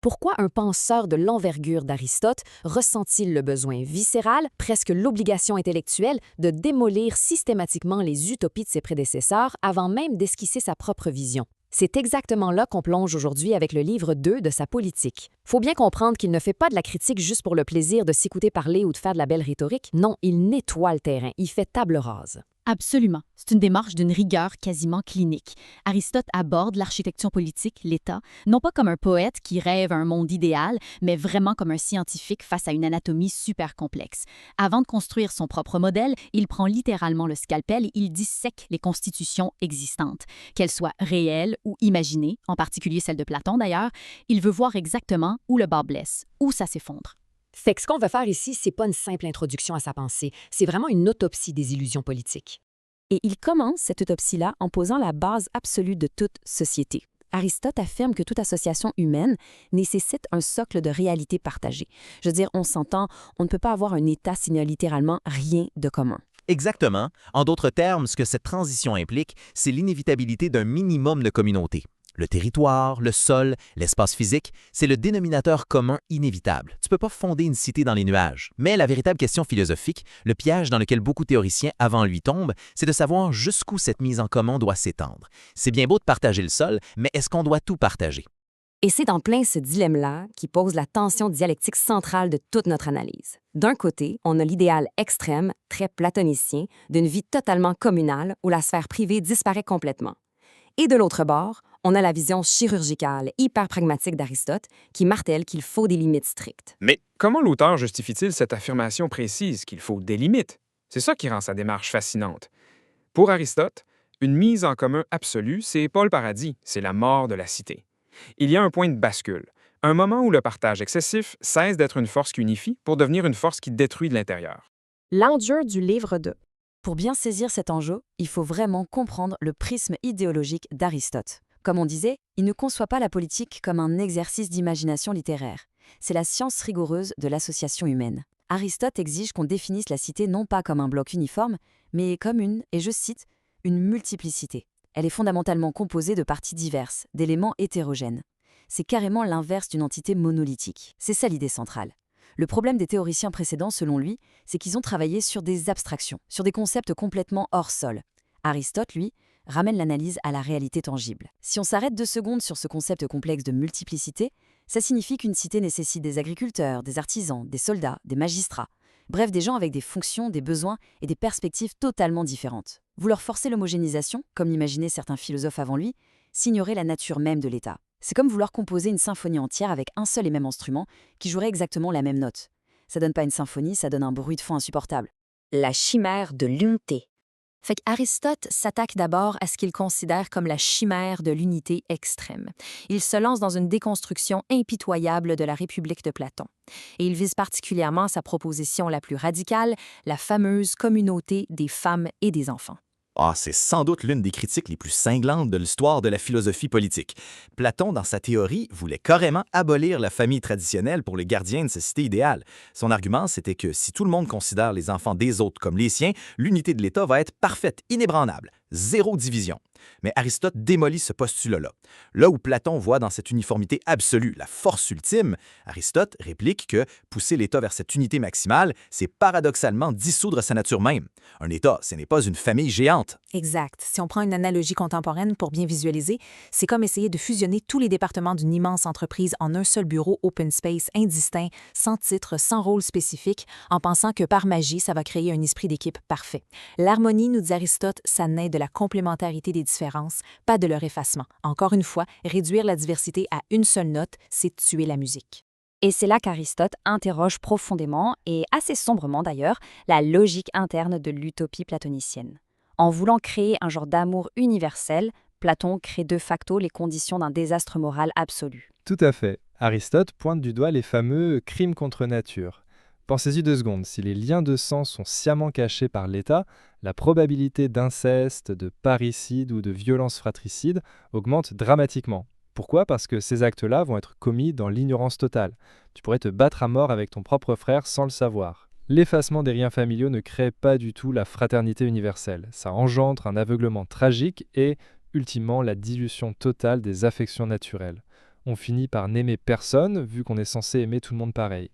Pourquoi un penseur de l'envergure d'Aristote ressent-il le besoin viscéral, presque l'obligation intellectuelle, de démolir systématiquement les utopies de ses prédécesseurs avant même d'esquisser sa propre vision? C'est exactement là qu'on plonge aujourd'hui avec le livre 2 de sa politique. Faut bien comprendre qu'il ne fait pas de la critique juste pour le plaisir de s'écouter parler ou de faire de la belle rhétorique. Non, il nettoie le terrain, il fait table rase. Absolument. C'est une démarche d'une rigueur quasiment clinique. Aristote aborde l'architecture politique, l'État, non pas comme un poète qui rêve un monde idéal, mais vraiment comme un scientifique face à une anatomie super complexe. Avant de construire son propre modèle, il prend littéralement le scalpel et il dissèque les constitutions existantes. Qu'elles soient réelles ou imaginées, en particulier celle de Platon d'ailleurs, il veut voir exactement où le bas blesse, où ça s'effondre. Fait que ce qu'on veut faire ici, c'est pas une simple introduction à sa pensée, c'est vraiment une autopsie des illusions politiques. Et il commence cette autopsie-là en posant la base absolue de toute société. Aristote affirme que toute association humaine nécessite un socle de réalité partagée. Je veux dire, on s'entend, on ne peut pas avoir un État s'il n'y a littéralement rien de commun. Exactement. En d'autres termes, ce que cette transition implique, c'est l'inévitabilité d'un minimum de communauté. Le territoire, le sol, l'espace physique, c'est le dénominateur commun inévitable. Tu ne peux pas fonder une cité dans les nuages. Mais la véritable question philosophique, le piège dans lequel beaucoup de théoriciens avant lui tombent, c'est de savoir jusqu'où cette mise en commun doit s'étendre. C'est bien beau de partager le sol, mais est-ce qu'on doit tout partager? Et c'est en plein ce dilemme-là qui pose la tension dialectique centrale de toute notre analyse. D'un côté, on a l'idéal extrême, très platonicien, d'une vie totalement communale où la sphère privée disparaît complètement. Et de l'autre bord, on a la vision chirurgicale, hyper pragmatique d'Aristote, qui martèle qu'il faut des limites strictes. Mais comment l'auteur justifie-t-il cette affirmation précise qu'il faut des limites? C'est ça qui rend sa démarche fascinante. Pour Aristote, une mise en commun absolue, c'est pas le paradis, c'est la mort de la cité. Il y a un point de bascule, un moment où le partage excessif cesse d'être une force qui unifie pour devenir une force qui détruit de l'intérieur. L'enjeu du livre 2. Pour bien saisir cet enjeu, il faut vraiment comprendre le prisme idéologique d'Aristote. Comme on disait, il ne conçoit pas la politique comme un exercice d'imagination littéraire. C'est la science rigoureuse de l'association humaine. Aristote exige qu'on définisse la cité non pas comme un bloc uniforme, mais comme une, et je cite, une multiplicité. Elle est fondamentalement composée de parties diverses, d'éléments hétérogènes. C'est carrément l'inverse d'une entité monolithique. C'est ça l'idée centrale. Le problème des théoriciens précédents, selon lui, c'est qu'ils ont travaillé sur des abstractions, sur des concepts complètement hors sol. Aristote, lui, ramène l'analyse à la réalité tangible. Si on s'arrête 2 secondes sur ce concept complexe de multiplicité, ça signifie qu'une cité nécessite des agriculteurs, des artisans, des soldats, des magistrats, bref, des gens avec des fonctions, des besoins et des perspectives totalement différentes. Vouloir forcer l'homogénéisation, comme l'imaginaient certains philosophes avant lui, signerait la nature même de l'État. C'est comme vouloir composer une symphonie entière avec un seul et même instrument qui jouerait exactement la même note. Ça donne pas une symphonie, ça donne un bruit de fond insupportable. La chimère de l'unité. Fait qu'Aristote s'attaque d'abord à ce qu'il considère comme la chimère de l'unité extrême. Il se lance dans une déconstruction impitoyable de la République de Platon. Et il vise particulièrement sa proposition la plus radicale, la fameuse communauté des femmes et des enfants. C'est sans doute l'une des critiques les plus cinglantes de l'histoire de la philosophie politique. Platon, dans sa théorie, voulait carrément abolir la famille traditionnelle pour les gardiens de sa cité idéale. Son argument, c'était que si tout le monde considère les enfants des autres comme les siens, l'unité de l'État va être parfaite, inébranlable, zéro division. Mais Aristote démolit ce postulat-là. Là où Platon voit dans cette uniformité absolue la force ultime, Aristote réplique que pousser l'État vers cette unité maximale, c'est paradoxalement dissoudre sa nature même. Un État, ce n'est pas une famille géante. Exact. Si on prend une analogie contemporaine pour bien visualiser, c'est comme essayer de fusionner tous les départements d'une immense entreprise en un seul bureau open space indistinct, sans titre, sans rôle spécifique, en pensant que par magie, ça va créer un esprit d'équipe parfait. L'harmonie, nous dit Aristote, ça naît de la complémentarité des différences, pas de leur effacement. Encore une fois, réduire la diversité à une seule note, c'est tuer la musique. Et c'est là qu'Aristote interroge profondément, et assez sombrement d'ailleurs, la logique interne de l'utopie platonicienne. En voulant créer un genre d'amour universel, Platon crée de facto les conditions d'un désastre moral absolu. Tout à fait. Aristote pointe du doigt les fameux crimes contre nature. Pensez-y 2 secondes, si les liens de sang sont sciemment cachés par l'État, la probabilité d'inceste, de parricide ou de violence fratricide augmente dramatiquement. Pourquoi? Parce que ces actes-là vont être commis dans l'ignorance totale. Tu pourrais te battre à mort avec ton propre frère sans le savoir. L'effacement des liens familiaux ne crée pas du tout la fraternité universelle. Ça engendre un aveuglement tragique et, ultimement, la dilution totale des affections naturelles. On finit par n'aimer personne, vu qu'on est censé aimer tout le monde pareil.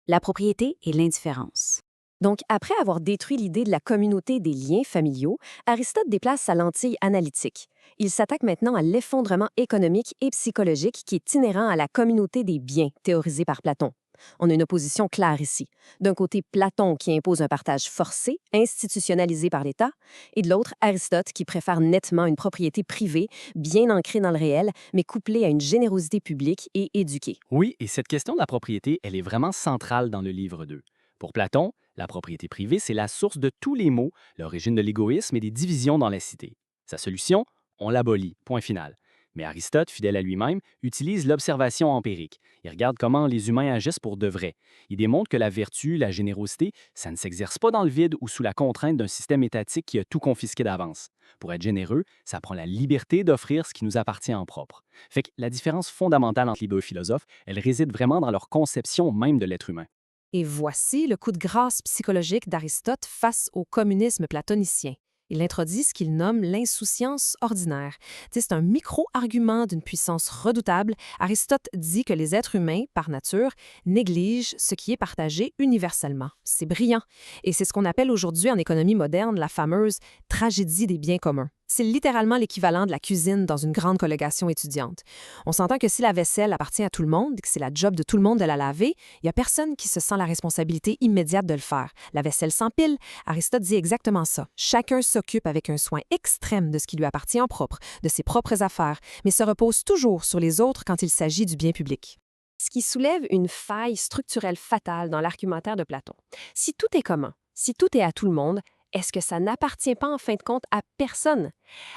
La propriété et l'indifférence. Donc, après avoir détruit l'idée de la communauté des liens familiaux, Aristote déplace sa lentille analytique. Il s'attaque maintenant à l'effondrement économique et psychologique qui est inhérent à la communauté des biens, théorisée par Platon. On a une opposition claire ici. D'un côté, Platon qui impose un partage forcé, institutionnalisé par l'État, et de l'autre, Aristote qui préfère nettement une propriété privée, bien ancrée dans le réel, mais couplée à une générosité publique et éduquée. Oui, et cette question de la propriété, elle est vraiment centrale dans le livre 2. Pour Platon, la propriété privée, c'est la source de tous les maux, l'origine de l'égoïsme et des divisions dans la cité. Sa solution, on l'abolit, point final. Mais Aristote, fidèle à lui-même, utilise l'observation empirique. Il regarde comment les humains agissent pour de vrai. Il démontre que la vertu, la générosité, ça ne s'exerce pas dans le vide ou sous la contrainte d'un système étatique qui a tout confisqué d'avance. Pour être généreux, ça prend la liberté d'offrir ce qui nous appartient en propre. Fait que la différence fondamentale entre les deux philosophes, elle réside vraiment dans leur conception même de l'être humain. Et voici le coup de grâce psychologique d'Aristote face au communisme platonicien. Il introduit ce qu'il nomme l'insouciance ordinaire. C'est un micro-argument d'une puissance redoutable. Aristote dit que les êtres humains, par nature, négligent ce qui est partagé universellement. C'est brillant. Et c'est ce qu'on appelle aujourd'hui en économie moderne la fameuse tragédie des biens communs. C'est littéralement l'équivalent de la cuisine dans une grande collégation étudiante. On s'entend que si la vaisselle appartient à tout le monde, que c'est la job de tout le monde de la laver, il n'y a personne qui se sent la responsabilité immédiate de le faire. La vaisselle s'empile. Aristote dit exactement ça. Chacun s'occupe avec un soin extrême de ce qui lui appartient en propre, de ses propres affaires, mais se repose toujours sur les autres quand il s'agit du bien public. Ce qui soulève une faille structurelle fatale dans l'argumentaire de Platon. Si tout est commun, si tout est à tout le monde, est-ce que ça n'appartient pas en fin de compte à personne?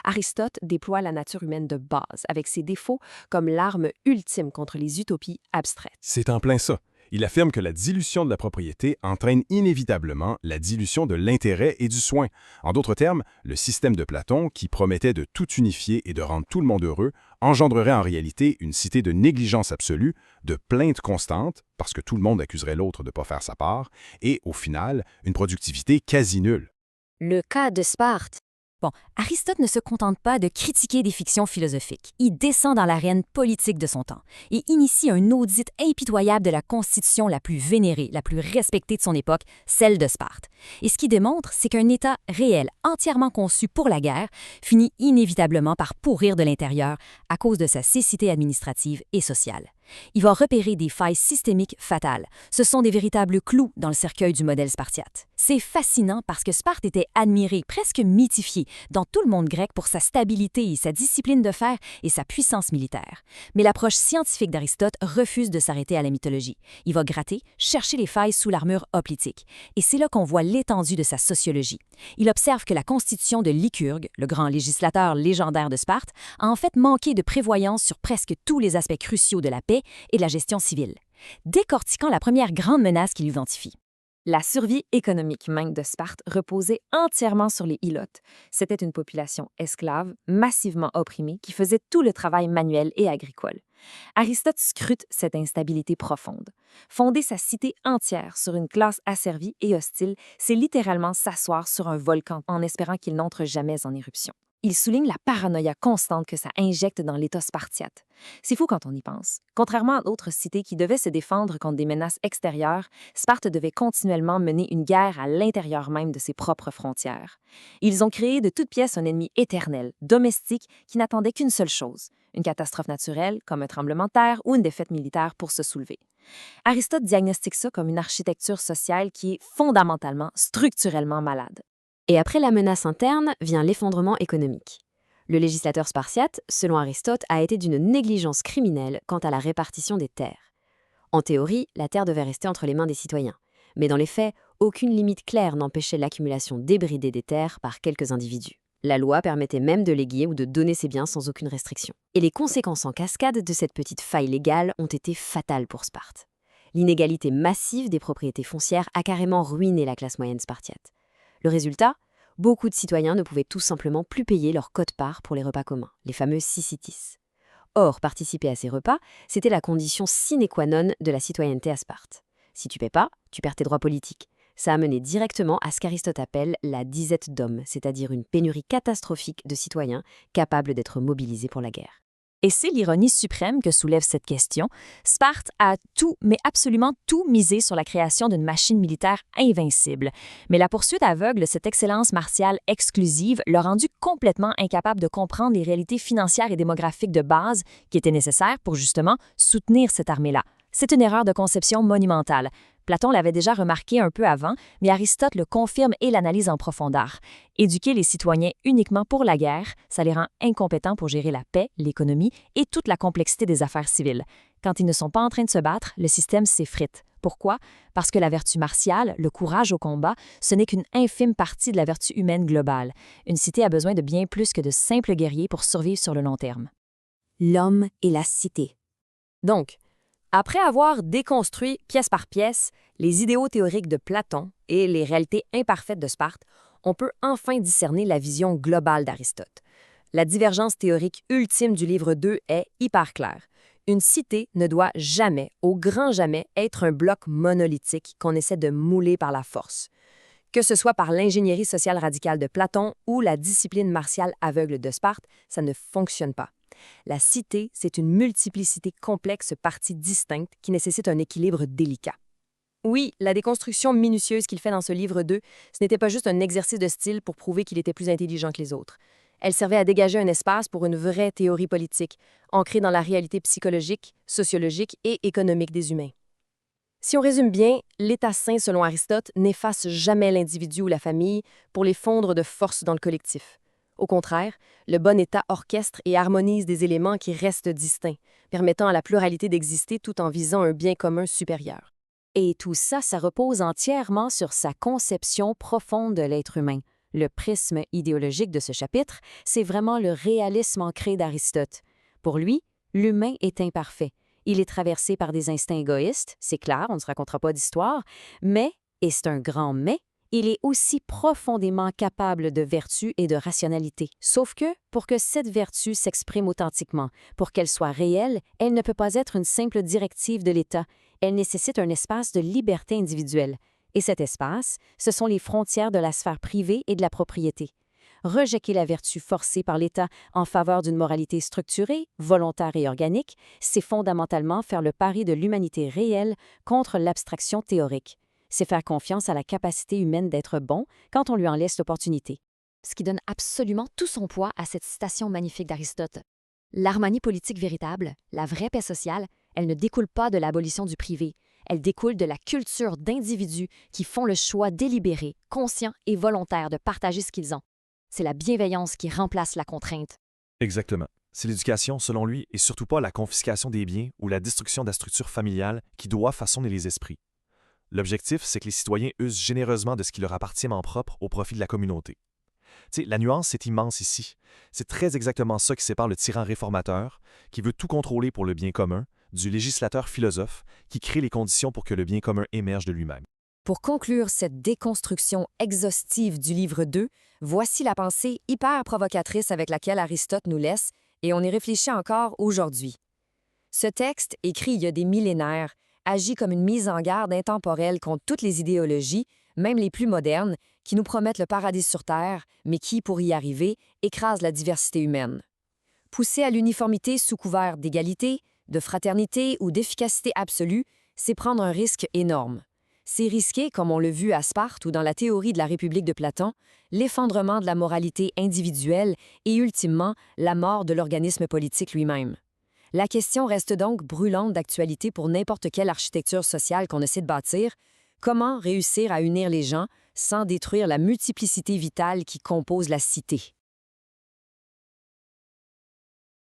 Aristote déploie la nature humaine de base, avec ses défauts comme l'arme ultime contre les utopies abstraites. C'est en plein ça. Il affirme que la dilution de la propriété entraîne inévitablement la dilution de l'intérêt et du soin. En d'autres termes, le système de Platon, qui promettait de tout unifier et de rendre tout le monde heureux, engendrerait en réalité une cité de négligence absolue, de plaintes constantes, parce que tout le monde accuserait l'autre de ne pas faire sa part, et, au final, une productivité quasi nulle. Le cas de Sparte. Bon, Aristote ne se contente pas de critiquer des fictions philosophiques. Il descend dans l'arène politique de son temps et initie un audit impitoyable de la constitution la plus vénérée, la plus respectée de son époque, celle de Sparte. Et ce qu'il démontre, c'est qu'un État réel, entièrement conçu pour la guerre, finit inévitablement par pourrir de l'intérieur à cause de sa cécité administrative et sociale. Il va repérer des failles systémiques fatales. Ce sont des véritables clous dans le cercueil du modèle spartiate. C'est fascinant parce que Sparte était admirée, presque mythifiée, dans tout le monde grec pour sa stabilité et sa discipline de fer et sa puissance militaire. Mais l'approche scientifique d'Aristote refuse de s'arrêter à la mythologie. Il va gratter, chercher les failles sous l'armure hoplitique. Et c'est là qu'on voit l'étendue de sa sociologie. Il observe que la constitution de Lycurgue, le grand législateur légendaire de Sparte, a en fait manqué de prévoyance sur presque tous les aspects cruciaux de la paix et de la gestion civile, décortiquant la première grande menace qu'il identifie. La survie économique même de Sparte reposait entièrement sur les ilotes. C'était une population esclave, massivement opprimée, qui faisait tout le travail manuel et agricole. Aristote scrute cette instabilité profonde. Fonder sa cité entière sur une classe asservie et hostile, c'est littéralement s'asseoir sur un volcan en espérant qu'il n'entre jamais en éruption. Il souligne la paranoïa constante que ça injecte dans l'État spartiate. C'est fou quand on y pense. Contrairement à d'autres cités qui devaient se défendre contre des menaces extérieures, Sparte devait continuellement mener une guerre à l'intérieur même de ses propres frontières. Ils ont créé de toutes pièces un ennemi éternel, domestique, qui n'attendait qu'une seule chose, une catastrophe naturelle, comme un tremblement de terre ou une défaite militaire pour se soulever. Aristote diagnostique ça comme une architecture sociale qui est fondamentalement, structurellement malade. Et après la menace interne vient l'effondrement économique. Le législateur spartiate, selon Aristote, a été d'une négligence criminelle quant à la répartition des terres. En théorie, la terre devait rester entre les mains des citoyens. Mais dans les faits, aucune limite claire n'empêchait l'accumulation débridée des terres par quelques individus. La loi permettait même de léguer ou de donner ses biens sans aucune restriction. Et les conséquences en cascade de cette petite faille légale ont été fatales pour Sparte. L'inégalité massive des propriétés foncières a carrément ruiné la classe moyenne spartiate. Le résultat, beaucoup de citoyens ne pouvaient tout simplement plus payer leur quote-part pour les repas communs, les fameux syssitis. Or, participer à ces repas, c'était la condition sine qua non de la citoyenneté à Sparte. Si tu paies pas, tu perds tes droits politiques. Ça a mené directement à ce qu'Aristote appelle la disette d'hommes, c'est-à-dire une pénurie catastrophique de citoyens capables d'être mobilisés pour la guerre. Et c'est l'ironie suprême que soulève cette question. Sparte a tout, mais absolument tout misé sur la création d'une machine militaire invincible. Mais la poursuite aveugle de cette excellence martiale exclusive l'a rendu complètement incapable de comprendre les réalités financières et démographiques de base qui étaient nécessaires pour justement soutenir cette armée-là. C'est une erreur de conception monumentale. Platon l'avait déjà remarqué un peu avant, mais Aristote le confirme et l'analyse en profondeur. Éduquer les citoyens uniquement pour la guerre, ça les rend incompétents pour gérer la paix, l'économie et toute la complexité des affaires civiles. Quand ils ne sont pas en train de se battre, le système s'effrite. Pourquoi? Parce que la vertu martiale, le courage au combat, ce n'est qu'une infime partie de la vertu humaine globale. Une cité a besoin de bien plus que de simples guerriers pour survivre sur le long terme. L'homme et la cité. Donc, après avoir déconstruit pièce par pièce les idéaux théoriques de Platon et les réalités imparfaites de Sparte, on peut enfin discerner la vision globale d'Aristote. La divergence théorique ultime du livre 2 est hyper claire. Une cité ne doit jamais, au grand jamais, être un bloc monolithique qu'on essaie de mouler par la force. Que ce soit par l'ingénierie sociale radicale de Platon ou la discipline martiale aveugle de Sparte, ça ne fonctionne pas. La cité, c'est une multiplicité complexe de parties distinctes qui nécessite un équilibre délicat. Oui, la déconstruction minutieuse qu'il fait dans ce livre 2, ce n'était pas juste un exercice de style pour prouver qu'il était plus intelligent que les autres. Elle servait à dégager un espace pour une vraie théorie politique, ancrée dans la réalité psychologique, sociologique et économique des humains. Si on résume bien, l'état sain, selon Aristote, n'efface jamais l'individu ou la famille pour les fondre de force dans le collectif. Au contraire, le bon état orchestre et harmonise des éléments qui restent distincts, permettant à la pluralité d'exister tout en visant un bien commun supérieur. Et tout ça, ça repose entièrement sur sa conception profonde de l'être humain. Le prisme idéologique de ce chapitre, c'est vraiment le réalisme ancré d'Aristote. Pour lui, l'humain est imparfait. Il est traversé par des instincts égoïstes, c'est clair, on ne se racontera pas d'histoire, mais, et c'est un grand mais, il est aussi profondément capable de vertu et de rationalité. Sauf que, pour que cette vertu s'exprime authentiquement, pour qu'elle soit réelle, elle ne peut pas être une simple directive de l'État. Elle nécessite un espace de liberté individuelle. Et cet espace, ce sont les frontières de la sphère privée et de la propriété. Rejeter la vertu forcée par l'État en faveur d'une moralité structurée, volontaire et organique, c'est fondamentalement faire le pari de l'humanité réelle contre l'abstraction théorique. C'est faire confiance à la capacité humaine d'être bon quand on lui en laisse l'opportunité. Ce qui donne absolument tout son poids à cette citation magnifique d'Aristote. L'harmonie politique véritable, la vraie paix sociale, elle ne découle pas de l'abolition du privé. Elle découle de la culture d'individus qui font le choix délibéré, conscient et volontaire de partager ce qu'ils ont. C'est la bienveillance qui remplace la contrainte. Exactement. C'est l'éducation, selon lui, et surtout pas la confiscation des biens ou la destruction de la structure familiale qui doit façonner les esprits. L'objectif, c'est que les citoyens usent généreusement de ce qui leur appartient en propre au profit de la communauté. Tu sais, la nuance est immense ici. C'est très exactement ça qui sépare le tyran réformateur, qui veut tout contrôler pour le bien commun, du législateur philosophe, qui crée les conditions pour que le bien commun émerge de lui-même. Pour conclure cette déconstruction exhaustive du livre 2, voici la pensée hyper provocatrice avec laquelle Aristote nous laisse, et on y réfléchit encore aujourd'hui. Ce texte, écrit il y a des millénaires, agit comme une mise en garde intemporelle contre toutes les idéologies, même les plus modernes, qui nous promettent le paradis sur Terre, mais qui, pour y arriver, écrasent la diversité humaine. Pousser à l'uniformité sous couvert d'égalité, de fraternité ou d'efficacité absolue, c'est prendre un risque énorme. C'est risquer, comme on l'a vu à Sparte ou dans la théorie de la République de Platon, l'effondrement de la moralité individuelle et, ultimement, la mort de l'organisme politique lui-même. La question reste donc brûlante d'actualité pour n'importe quelle architecture sociale qu'on essaie de bâtir. Comment réussir à unir les gens sans détruire la multiplicité vitale qui compose la cité?